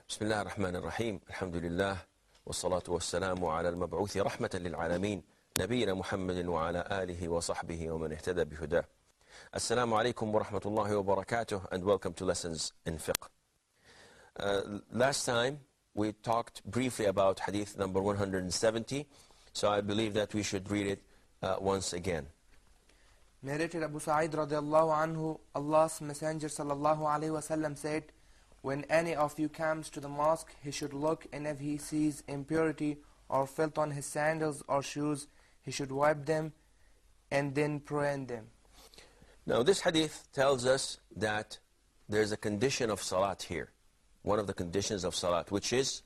بسم الله الرحمن الرحيم الحمد لله والصلاة والسلام على المبعوث رحمة للعالمين نبينا محمد وعلى آله وصحبه ومن اهتدى بهداه. Assalamu alaikum wa rahmatullahi wa barakatuh, and welcome to Lessons in Fiqh. Last time we talked briefly about hadith number 170, so I believe that we should read it once again. Narrated Abu Sa'id radiallahu anhu, Allah's Messenger sallallahu alayhi wa sallam said, when any of you comes to the mosque, he should look, and if he sees impurity or filth on his sandals or shoes, he should wipe them and then pray in them. Now this hadith tells us that there's a condition of salat here. One of the conditions of salat, which is?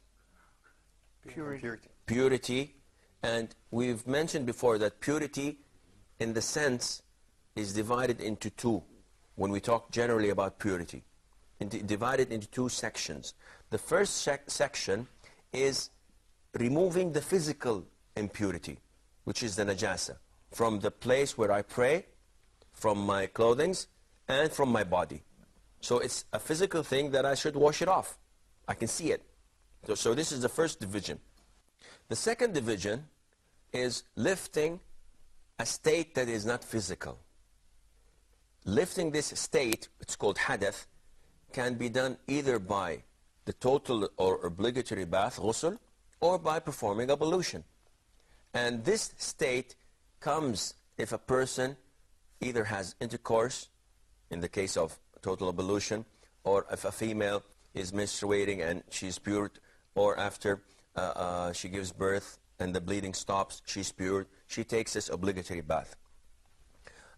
Purity. And we've mentioned before that purity, in the sense, is divided into two. When we talk generally about purity, divided into two sections. The first section is removing the physical impurity, which is the najasa, from the place where I pray, from my clothing, and from my body. So it's a physical thing that I should wash it off. I can see it. So this is the first division. The second division is lifting a state that is not physical. Lifting this state, it's called hadath, can be done either by the total or obligatory bath, ghusl, or by performing ablution. And this state comes if a person either has intercourse, in the case of total ablution, or if a female is menstruating and she's pure, or after she gives birth and the bleeding stops, she's pure, she takes this obligatory bath.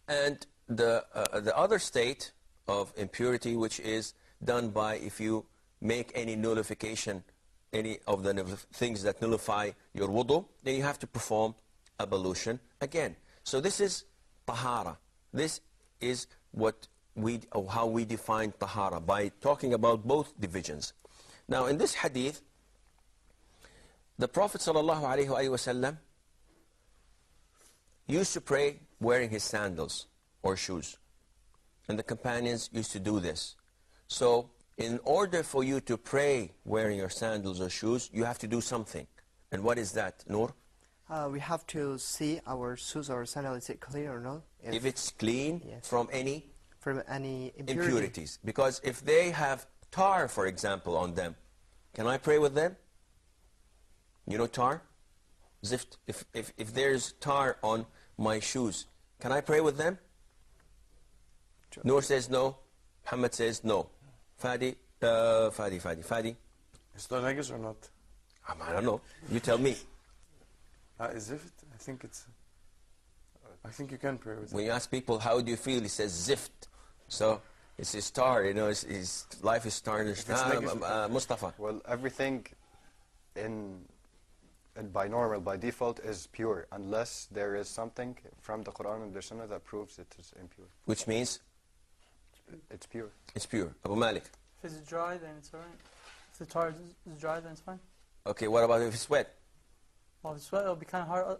And the other state of impurity, which is done by if you make any nullification, any of the things that nullify your wudu, then you have to perform ablution again. So this is tahara. This is how we define tahara, by talking about both divisions. Now in this hadith, the Prophet ﷺ used to pray wearing his sandals or shoes. And the companions used to do this. So in order for you to pray wearing your sandals or shoes, you have to do something. And what is that, Noor? We have to see our shoes or sandals, is it clean or not? If it's clean, yes, from any impurities. Because if they have tar, for example, on them, can I pray with them? You know tar? Zift. If there's tar on my shoes, can I pray with them? Sure. Noor says no. Muhammad says no. Fadi. Is that najis or not? I don't know. You tell me. Is it? I think you can pray with it. When you ask people, how do you feel? He says zift. So it's his tar, you know, his life is tarnished. Mustafa. Well, everything by default is pure, unless there is something from the Quran and the Sunnah that proves it is impure. Which means? It's pure. It's pure. Abu Malik. If it's dry, then it's alright. If the tar is dry, then it's fine. Okay, what about if it's wet? Well, if it's wet, it'll be kind of hard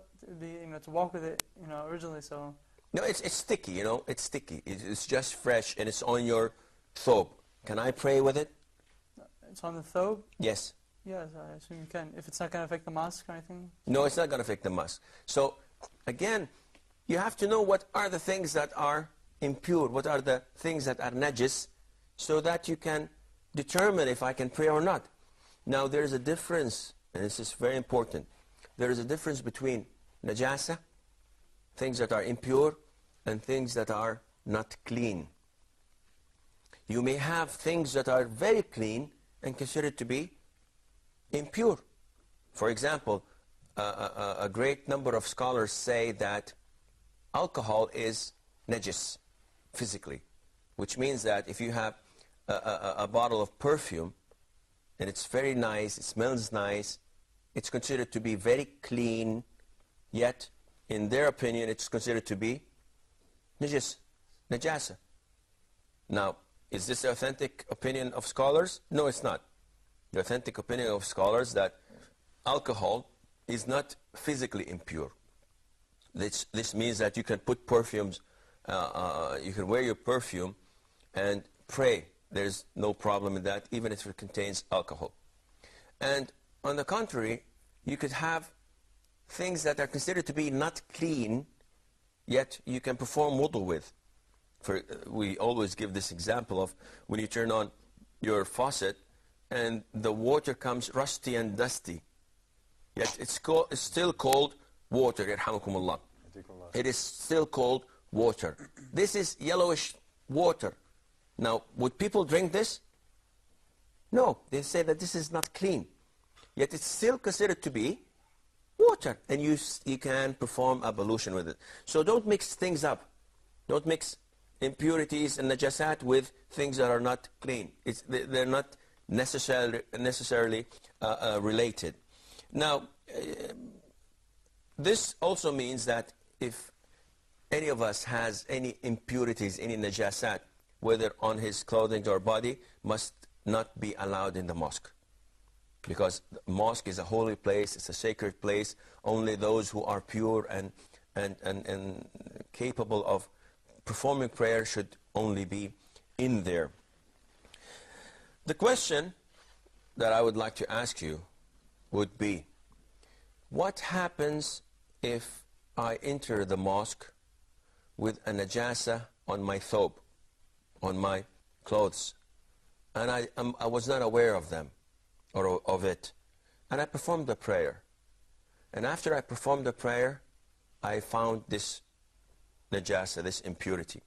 to walk with it, originally, so... No, it's sticky, it's sticky. It's just fresh, and it's on your thobe. Can I pray with it? It's on the thobe? Yes. Yes, I assume you can. If it's not going to affect the mosque or anything? No, it's not going to affect the mosque. So, again, you have to know what are the things that are impure, what are the things that are najis, so that you can determine if I can pray or not. Now, there's a difference, and this is very important. There is a difference between najasa, things that are impure, and things that are not clean. You may have things that are very clean and considered to be impure. For example, a great number of scholars say that alcohol is najis physically, which means that if you have a bottle of perfume and it's very nice, it smells nice, it's considered to be very clean, yet in their opinion it's considered to be najasa. Now, is this the authentic opinion of scholars? No, it's not. The authentic opinion of scholars that alcohol is not physically impure. This means that you can put perfumes, you can wear your perfume and pray. There's no problem in that, even if it contains alcohol. And on the contrary, you could have things that are considered to be not clean, yet you can perform wudu with. We always give this example of when you turn on your faucet and the water comes rusty and dusty, yet it's still called water. Yarhamukumullah. It is still called water. This is yellowish water. Now, would people drink this? No, they say that this is not clean. Yet it's still considered to be water, and you can perform ablution with it. So don't mix things up. Don't mix impurities and najasat with things that are not clean. They're not necessarily related. Now, this also means that if any of us has any impurities, any najasat, whether on his clothing or body, must not be allowed in the mosque. Because the mosque is a holy place, it's a sacred place. Only those who are pure and capable of performing prayer should only be in there. The question that I would like to ask you would be, what happens if I enter the mosque with a najasa on my thobe, on my clothes, and I was not aware of them or of it, and I performed the prayer, and after I performed the prayer I found this najasa, this impurity.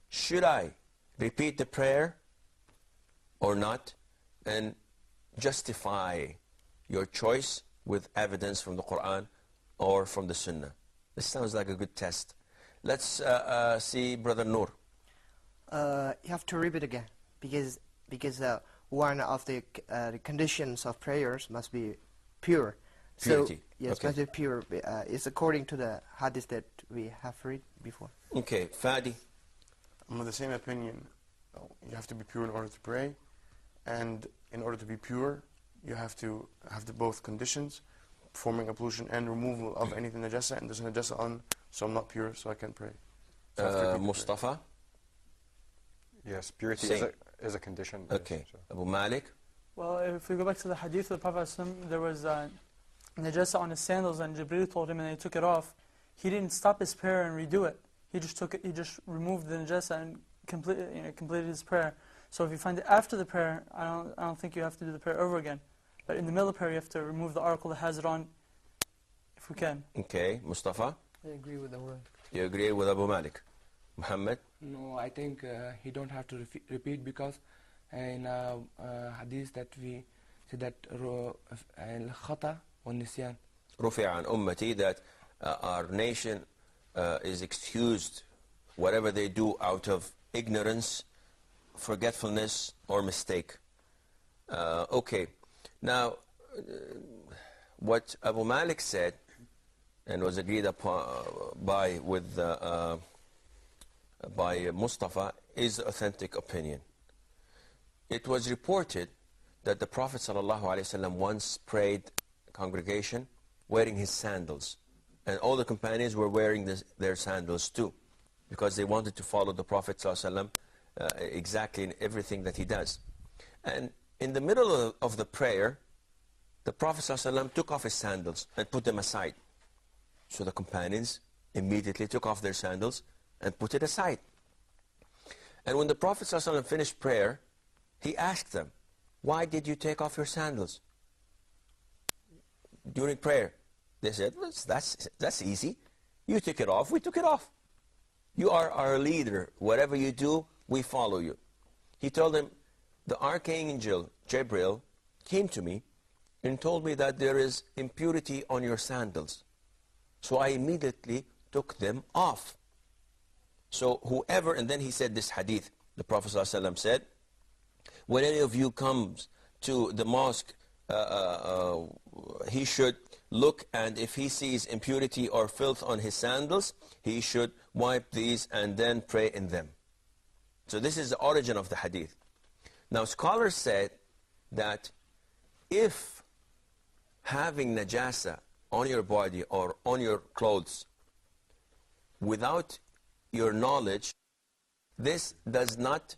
Should I repeat the prayer or not, and justify your choice with evidence from the Quran or from the Sunnah? This sounds like a good test. Let's see Brother Noor. You have to repeat again, because one of the conditions of prayers must be pure. Purity. So, yes, Okay. must be pure. It's according to the hadith that we have read before. Okay, Fadi. I'm of the same opinion. You have to be pure in order to pray, and in order to be pure, you have to have the both conditions, performing ablution and removal of anything najasa, and there's a najasa on, so I'm not pure, so I can't pray. So I have to repeat the prayer. Mustafa. Yes, purity Same. is a condition. Okay. So- Abu Malik. Well, if we go back to the hadith of the Prophet ﷺ, there was najasa on his sandals, and Jibreel told him, and he took it off. He didn't stop his prayer and redo it. He just took it. He just removed the najasa and completed his prayer. So if you find it after the prayer, I don't think you have to do the prayer over again. But in the middle of the prayer, you have to remove the article that has it on, if we can. Okay, Mustafa. I agree with the word. You agree with Abu Malik. Muhammad. No, I think he don't have to repeat, because in hadith that we say that al-khata wa nisyan. رفع عن أمتي, that our nation is excused whatever they do out of ignorance, forgetfulness, or mistake. Okay, now what Abu Malik said and was agreed upon by Mustafa is the authentic opinion. It was reported that the Prophet ﷺ once prayed congregation wearing his sandals, and all the companions were wearing their sandals too, because they wanted to follow the Prophet ﷺ exactly in everything that he does. And in the middle of the prayer, the Prophet ﷺ took off his sandals and put them aside. So the companions immediately took off their sandals and put it aside. And when the Prophet ﷺ finished prayer, he asked them, "Why did you take off your sandals during prayer?" They said, "Well, that's easy. You took it off, we took it off. You are our leader. Whatever you do, we follow you." He told them, "The archangel Jibreel came to me and told me that there is impurity on your sandals. So I immediately took them off." So whoever, and then he said this hadith, the Prophet ﷺ said, when any of you comes to the mosque, he should look, and if he sees impurity or filth on his sandals, he should wipe these and then pray in them. So this is the origin of the hadith. Now scholars said that if having najasa on your body or on your clothes without your knowledge, this does not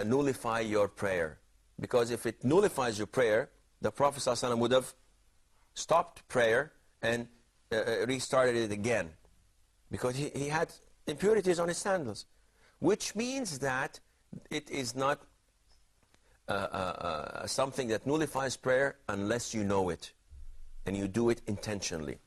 nullify your prayer. Because if it nullifies your prayer, the Prophet ﷺ would have stopped prayer and restarted it again. Because he had impurities on his sandals. Which means that it is not something that nullifies prayer unless you know it. And you do it intentionally.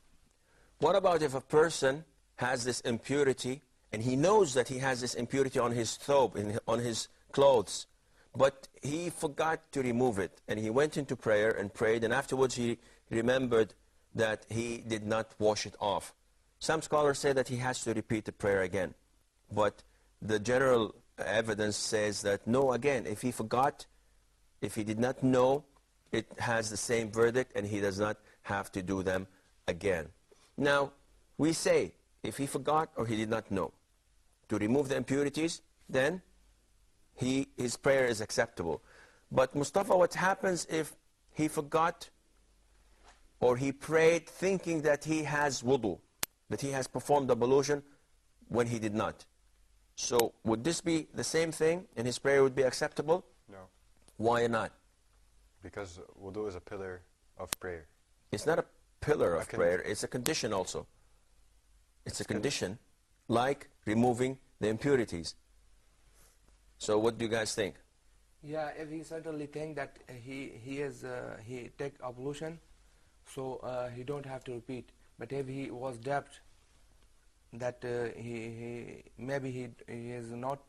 What about if a person has this impurity and he knows that he has this impurity on his thobe, on his clothes, but he forgot to remove it, and he went into prayer and prayed, and afterwards he remembered that he did not wash it off. Some scholars say that he has to repeat the prayer again. But the general evidence says that no, again, if he forgot, if he did not know, it has the same verdict and he does not have to do them again. Now, we say, if he forgot or he did not know to remove the impurities, then his prayer is acceptable. But Mustafa, what happens if he forgot or he prayed thinking that he has wudu, that he has performed ablution when he did not? So would this be the same thing and his prayer would be acceptable? No. Why not? Because wudu is a pillar of prayer. It's not a pillar of prayer, it's a condition also. It's a condition like removing the impurities. So what do you guys think? Yeah, if he certainly think that he take ablution, so he don't have to repeat. But if he was doubt that he is not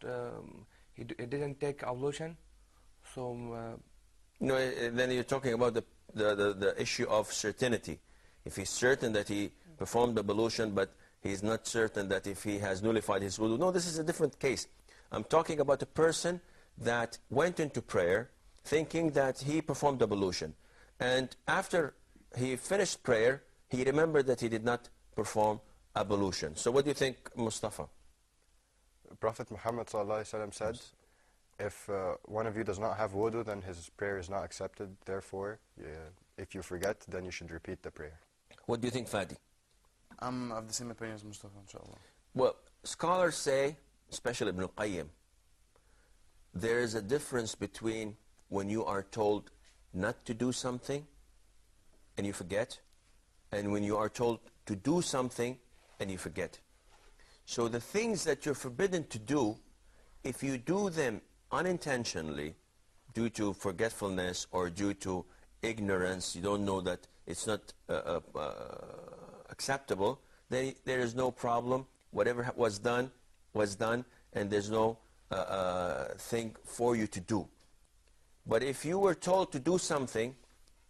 he didn't take ablution, so no, then you're talking about the issue of certainty. If he's certain that he performed ablution, but he's not certain that if he has nullified his wudu. No, this is a different case. I'm talking about a person that went into prayer thinking that he performed ablution. And after he finished prayer, he remembered that he did not perform ablution. So what do you think, Mustafa? Prophet Muhammad ﷺ said, if one of you does not have wudu, then his prayer is not accepted. Therefore, if you forget, then you should repeat the prayer. What do you think, Fadi? I'm of the same opinion as Mustafa, inshallah. Well, scholars say, especially Ibn al-Qayyim, there is a difference between when you are told not to do something and you forget, and when you are told to do something and you forget. So the things that you're forbidden to do, if you do them unintentionally, due to forgetfulness or due to ignorance, you don't know that it's not acceptable, then there is no problem. Whatever was done, and there's no thing for you to do. But if you were told to do something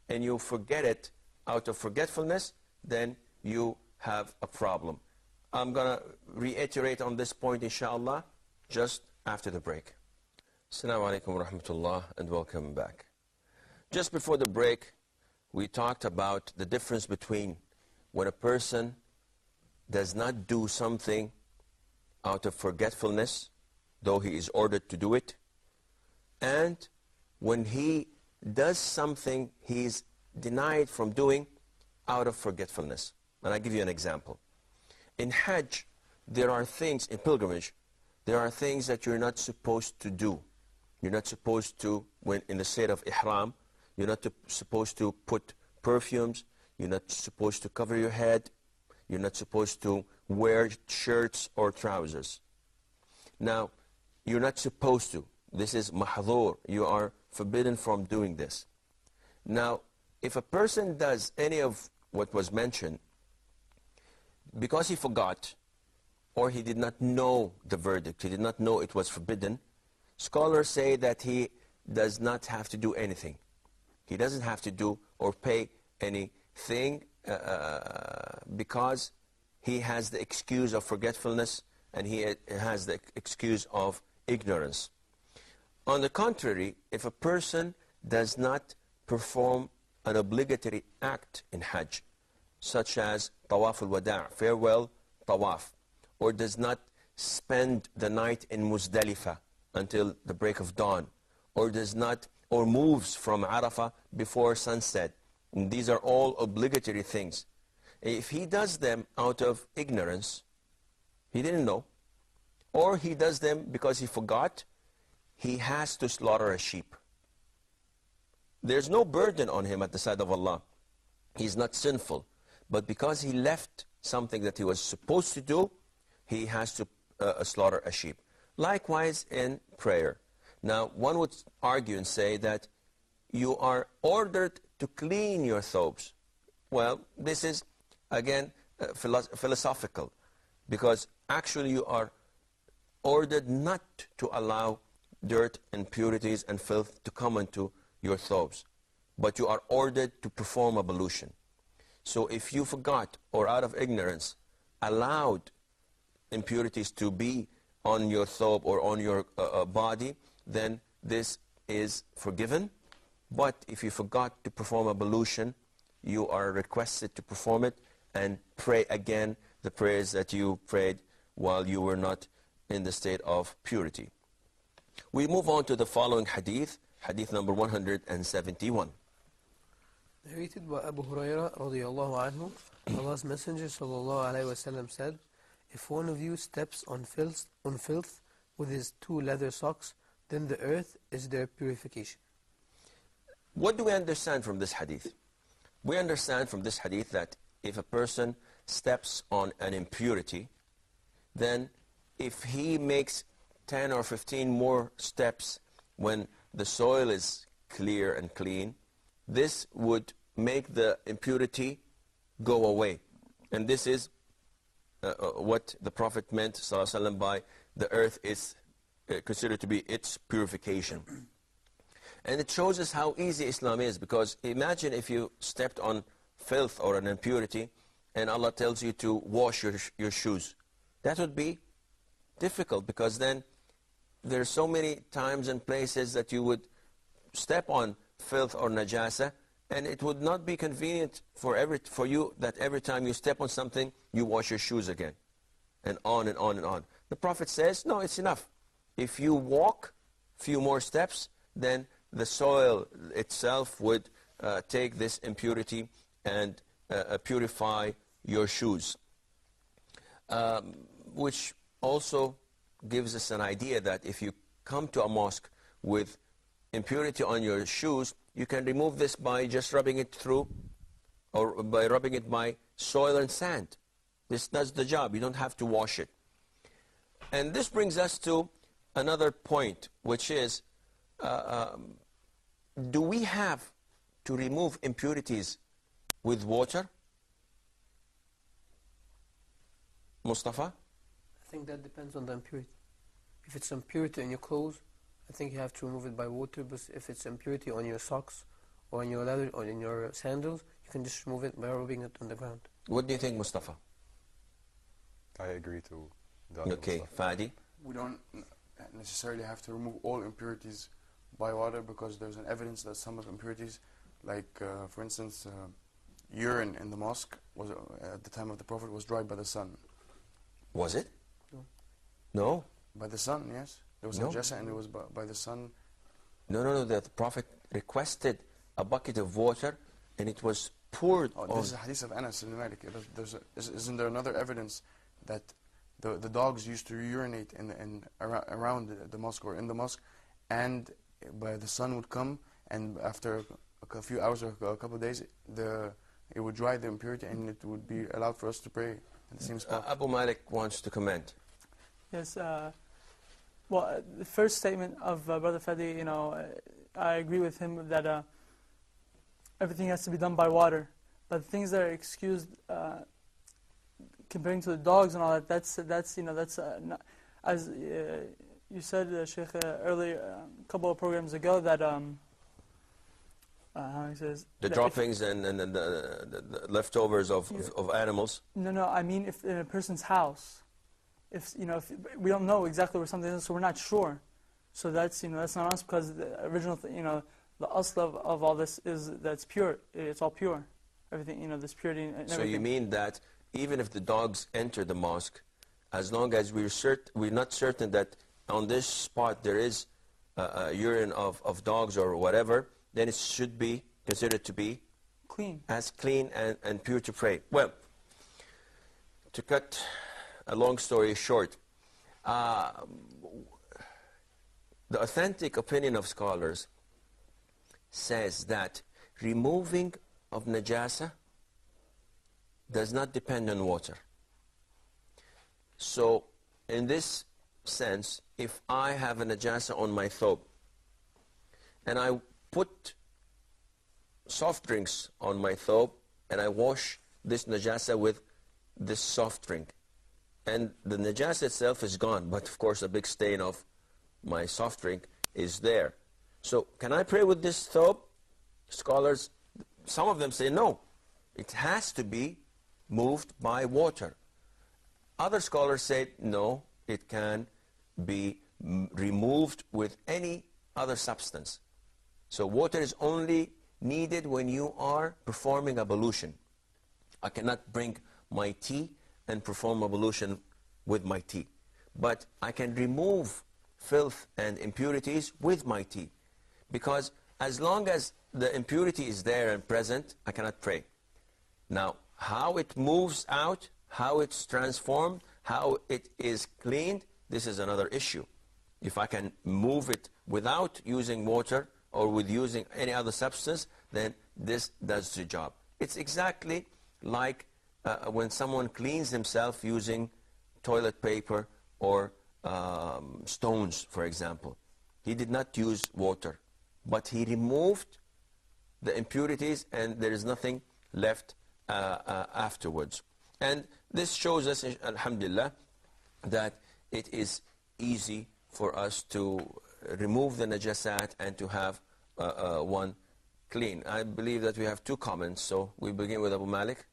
and you forget it out of forgetfulness, then you have a problem. I'm going to reiterate on this point, inshallah, just after the break. Assalamu alaikum wa rahmatullah, and welcome back. Just before the break, we talked about the difference between when a person does not do something out of forgetfulness, though he is ordered to do it, and when he does something he is denied from doing out of forgetfulness. And I'll give you an example. In Hajj, there are things, in pilgrimage, there are things that you're not supposed to do. You're not supposed to, when in the state of ihram, you're not supposed to put perfumes, you're not supposed to cover your head, you're not supposed to wear shirts or trousers. Now, you're not supposed to. This is mahdhur. You are forbidden from doing this. Now, if a person does any of what was mentioned, because he forgot, or he did not know the verdict, he did not know it was forbidden, scholars say that he does not have to do anything. He doesn't have to do or pay anything because he has the excuse of forgetfulness and he has the excuse of ignorance. On the contrary, if a person does not perform an obligatory act in Hajj, such as Tawaf al-Wada', farewell Tawaf, or does not spend the night in Muzdalifah until the break of dawn, or moves from Arafah before sunset. And these are all obligatory things. If he does them out of ignorance, he didn't know, or he does them because he forgot, he has to slaughter a sheep. there's no burden on him at the side of Allah. He's not sinful. But because he left something that he was supposed to do, he has to slaughter a sheep. Likewise in prayer. Now, one would argue and say that you are ordered to clean your thobes. Well, this is, again, philosophical, because actually you are ordered not to allow dirt, impurities, and filth to come into your thobes, but you are ordered to perform ablution. So if you forgot or out of ignorance allowed impurities to be on your thobe or on your body, then this is forgiven. But if you forgot to perform ablution, you are requested to perform it and pray again the prayers that you prayed while you were not in the state of purity. We move on to the following hadith, hadith number 171. Narrated by Abu Huraira radiallahu anhu, Allah's Messenger sallallahu alayhi wasallam said, if one of you steps on filth with his 2 leather socks, then the earth is their purification. What do we understand from this hadith? We understand from this hadith that if a person steps on an impurity, then if he makes 10 or 15 more steps when the soil is clear and clean, this would make the impurity go away. And this is what the Prophet meant ﷺ by the earth is considered to be its purification. And it shows us how easy Islam is, because imagine if you stepped on filth or an impurity and Allah tells you to wash your shoes. That would be difficult, because then there are so many times and places that you would step on filth or najasa, and it would not be convenient for you that every time you step on something, you wash your shoes again, and on and on and on. The Prophet says, no, it's enough. If you walk a few more steps, then the soil itself would take this impurity and purify your shoes. Which also gives us an idea that if you come to a mosque with impurity on your shoes, you can remove this by just rubbing it through, or by rubbing it by soil and sand. This does the job. You don't have to wash it. And this brings us to another point, which is, do we have to remove impurities with water? Mustafa? I think that depends on the impurity. If it's impurity in your clothes, I think you have to remove it by water. But if it's impurity on your socks or on your leather or in your sandals, you can just remove it by rubbing it on the ground. What do you think, Mustafa? I agree to that. Okay, Fadi? We don't necessarily have to remove all impurities by water, because there's an evidence that some of the impurities, like for instance, urine in the mosque was at the time of the Prophet was dried by the sun. Was it? No. No? By the sun, yes. There was No. najasa and it was by the sun. No, the Prophet requested a bucket of water and it was poured on. This is a hadith of Anas ibn Malik. Isn't there another evidence that the dogs used to urinate around the mosque or in the mosque, and by the sun would come, and after a few hours or a couple of days, it would dry the impurity and it would be allowed for us to pray in the same spot. Abu Malik wants to comment. Yes, well, the first statement of Brother Fadi, I agree with him that everything has to be done by water. But the things that are excused, comparing to the dogs and all that, that's not, as you said, Sheikh, earlier, a couple of programs ago, that how he says the droppings and the leftovers of animals. No, I mean if in a person's house, if we don't know exactly where something is, so we're not sure. So that's that's not us, because the original the asl of all this is that it's pure. It's all pure. Everything this purity and everything. So you mean that even if the dogs enter the mosque, as long as we're not certain that on this spot there is urine of dogs or whatever, then it should be considered to be clean, as clean and pure to pray. Well, to cut a long story short, the authentic opinion of scholars says that removing of najasa does not depend on water. So in this sense, if I have a najasa on my thobe and I put soft drinks on my thobe and I wash this najasa with this soft drink, and the najasa itself is gone, but of course a big stain of my soft drink is there. So can I pray with this thobe? Scholars, some of them say no. It has to be moved by water. Other scholars say no, it can be removed with any other substance. So water is only needed when you are performing ablution. I cannot bring my tea and perform ablution with my tea. But I can remove filth and impurities with my tea. Because as long as the impurity is there and present, I cannot pray. Now, how it moves out, how it's transformed, how it is cleaned, this is another issue. If I can move it without using water or with using any other substance, then this does the job. It's exactly like when someone cleans himself using toilet paper or stones, for example. He did not use water, but he removed the impurities and there is nothing left afterwards. And this shows us, alhamdulillah, that it is easy for us to remove the najasat and to have one clean. I believe that we have two comments, so we begin with Abu Malik.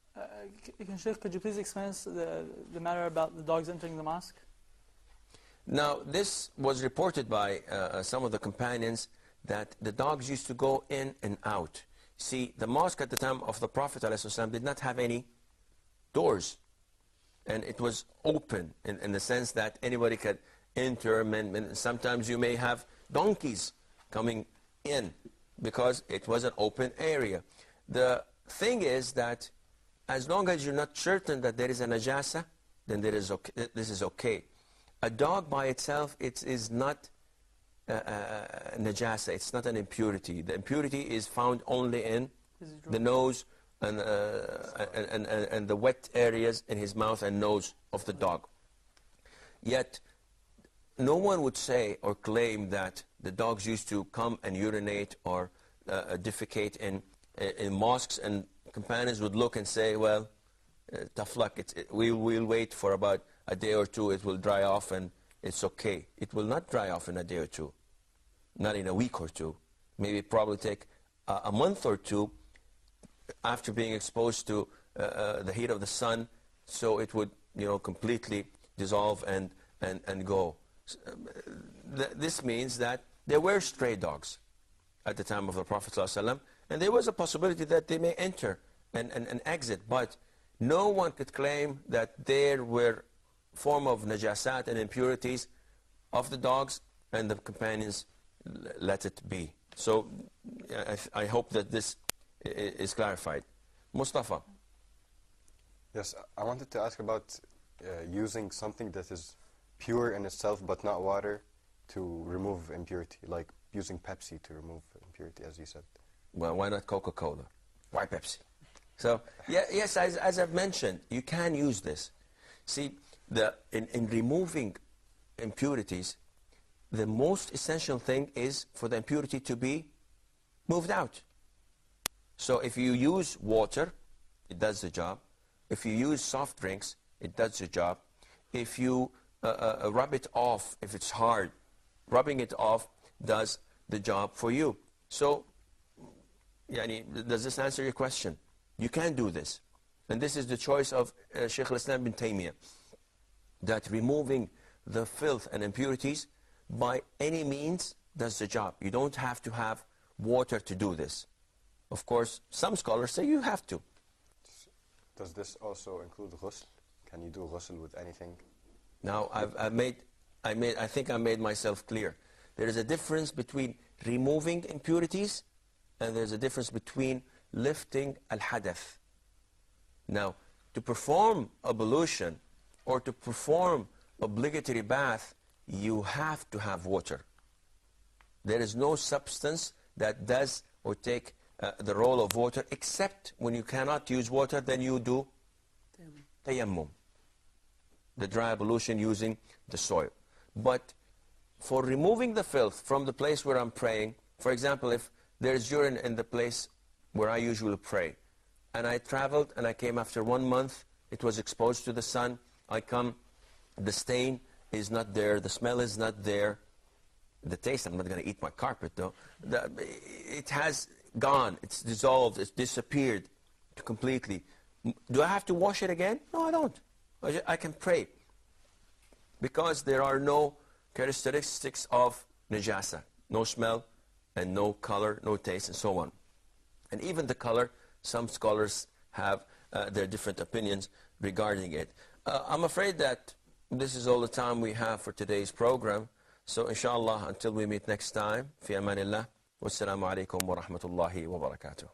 Sheikh, could you please explain the matter about the dogs entering the mosque? Now, this was reported by some of the companions that the dogs used to go in and out. See, the mosque at the time of the Prophet ﷺ did not have any doors. And it was open in the sense that anybody could enter. And sometimes you may have donkeys coming in because it was an open area. The thing is that as long as you're not certain that there is a najasa, then this is okay. A dog by itself, it is not najasa, it's not an impurity. The impurity is found only in the nose and the wet areas in his mouth and nose of the dog. Yet, no one would say or claim that the dogs used to come and urinate or defecate in mosques, and companions would look and say, well, tough luck, we'll wait for about a day or two, it will dry off and it's okay. It will not dry off in a day or two, not in a week or two. Maybe probably take a month or two after being exposed to the heat of the sun, so it would completely dissolve and go. This means that there were stray dogs at the time of the Prophet ﷺ, and there was a possibility that they may enter and exit, but no one could claim that there were form of najasat and impurities of the dogs, and the companions let it be. So I hope that this is clarified. Mustafa. Yes, I wanted to ask about using something that is pure in itself but not water to remove impurity, like using Pepsi to remove impurity, as you said. Well, why not Coca-Cola? Why Pepsi? So, yes, as I've mentioned, you can use this. See, in removing impurities, the most essential thing is for the impurity to be moved out. So if you use water, it does the job. If you use soft drinks, it does the job. If you rub it off, if it's hard, rubbing it off does the job for you. So, does this answer your question? You can do this. And this is the choice of Shaykh al-Islam bin Taymiyyah, that removing the filth and impurities by any means does the job. You don't have to have water to do this. Of course, some scholars say you have to. Does this also include ghusl? Can you do ghusl with anything? Now, I think I made myself clear. There is a difference between removing impurities and there's a difference between lifting al-hadath. Now, to perform ablution or to perform obligatory bath, you have to have water. There is no substance that does or take the role of water, except when you cannot use water, then you do tayammum, the dry ablution using the soil. But for removing the filth from the place where I'm praying, for example, if there's urine in the place where I usually pray, and I traveled and I came after 1 month, it was exposed to the sun, I come, the stain is not there, the smell is not there, the taste, I'm not going to eat my carpet though, it has gone, it's dissolved, it's disappeared completely. Do I have to wash it again? No, I don't. I can pray, because there are no characteristics of najasa, no smell and no color, no taste, and so on. And even the color, some scholars have their different opinions regarding it. I'm afraid that this is all the time we have for today's program. So inshallah, until we meet next time, fi amanillah, wassalamu alaikum wa rahmatullahi wa barakatuh.